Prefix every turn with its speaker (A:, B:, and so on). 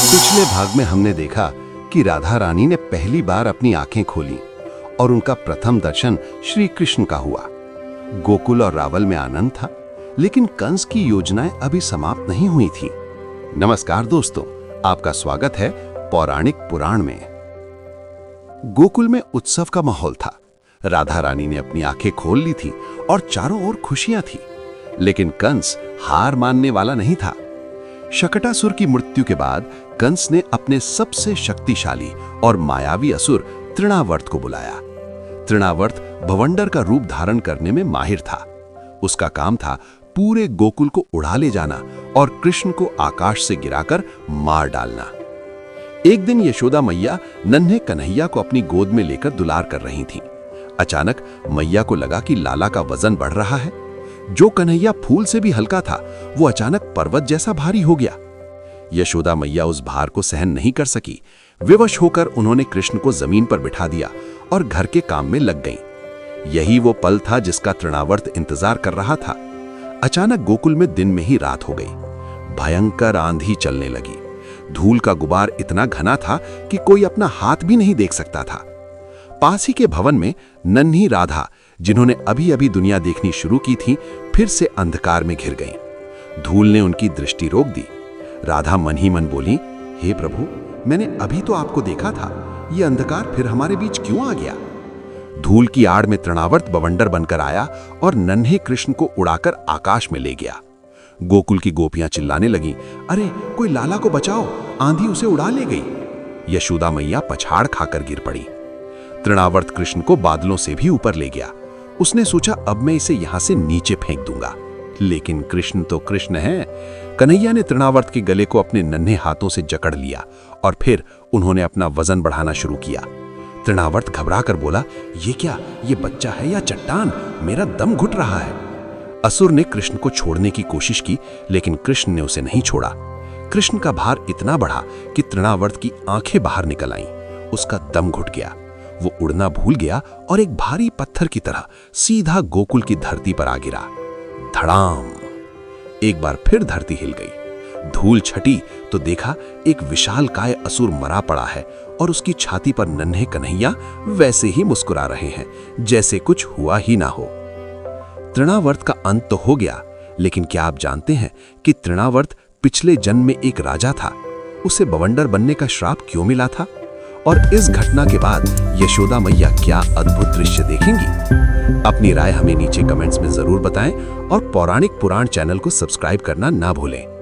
A: पिछले भाग में हमने देखा कि राधा रानी ने पहली बार अपनी आंखें खोली और उनका प्रथम दर्शन श्री कृष्ण का हुआ। गोकुल और रावल में आनंद था, लेकिन कंस की योजनाएं अभी समाप्त नहीं हुई थी। नमस्कार दोस्तों, आपका स्वागत है पौराणिक पुराण में। गोकुल में उत्सव का माहौल था। राधा रानी ने अपनी आंखें खोल ली थी और चारों ओर खुशियां थी, लेकिन कंस हार मानने वाला नहीं था। शकटासुर की मृत्यु के बाद कंस ने अपने सबसे शक्तिशाली और मायावी असुर तृणावर्त को बुलाया। तृणावर्त भवंडर का रूप धारण करने में माहिर था। उसका काम था पूरे गोकुल को उड़ा ले जाना और कृष्ण को आकाश से गिराकर मार डालना। एक दिन यशोदा मैया नन्हे कन्हैया को अपनी गोद में लेकर दुलार कर रही थीं। अचानक मैया को लगा कि लाला का वजन बढ़ रहा है। जो कन्हैया फूल से भी हल्का था, वो अचानक पर्वत जैसा भारी हो गया। यशोदा मैया उस भार को सहन नहीं कर सकी। विवश होकर उन्होंने कृष्ण को जमीन पर बिठा दिया और घर के काम में लग गईं। यही वो पल था जिसका तृणावर्त इंतजार कर रहा था। अचानक गोकुल में दिन में ही रात हो गई। भयंकर आंधी चलने लगी। धूल का गुबार इतना घना था कि कोई अपना हाथ भी नहीं देख सकता था। पास ही के भवन में नन्ही राधा, जिन्होंने अभी अभी दुनिया देखनी शुरू की थी, फिर से अंधकार में घिर गईं। धूल ने उनकी दृष्टि रोक दी। राधा मन ही मन बोली, हे प्रभु, मैंने अभी तो आपको देखा था, ये अंधकार फिर हमारे बीच क्यों आ गया? धूल की आड़ में तृणावर्त बवंडर बनकर आया और नन्हे कृष्ण को उड़ाकर आकाश में ले गया। गोकुल की गोपियां चिल्लाने लगीं, अरे कोई लाला को बचाओ, आंधी उसे उड़ा ले गई। यशोदा मैया पछाड़ खाकर गिर पड़ी। तृणावर्त कृष्ण को बादलों से भी ऊपर ले गया। उसने सोचा, अब मैं इसे यहां से नीचे फेंक दूंगा, लेकिन कृष्ण तो कृष्ण है। कन्हैया ने तृणावर्त के गले को अपने नन्हे हाथों से जकड़ लिया और फिर उन्होंने अपना वजन बढ़ाना शुरू किया। तृणावर्त घबराकर बोला, ये क्या, ये बच्चा है या चट्टान? मेरा दम घुट रहा है। असुर ने कृष्ण को छोड़ने की कोशिश की, लेकिन कृष्ण ने उसे नहीं छोड़ा। कृष्ण का भार इतना बढ़ा कि तृणावर्त की आंखें बाहर निकल आईं। उसका दम घुट गया। वो उड़ना भूल गया और एक भारी पत्थर की तरह सीधा गोकुल की धरती पर आ गिरा। धड़ाम! एक बार फिर धरती हिल गई। धूल छटी तो देखा एक विशालकाय असुर मरा पड़ा है और उसकी छाती पर नन्हे कन्हैया वैसे ही मुस्कुरा रहे हैं जैसे कुछ हुआ ही ना हो। तृणावर्त का अंत तो हो गया, लेकिन क्या आप जानते हैं कि तृणावर्त पिछले जन्म में एक राजा था? उसे बवंडर बनने का श्राप क्यों मिला था? और इस घटना के बाद यशोदा मैया क्या अद्भुत दृश्य देखेंगी? अपनी राय हमें नीचे कमेंट्स में जरूर बताएं और पौराणिक पुराण चैनल को सब्सक्राइब करना ना भूलें।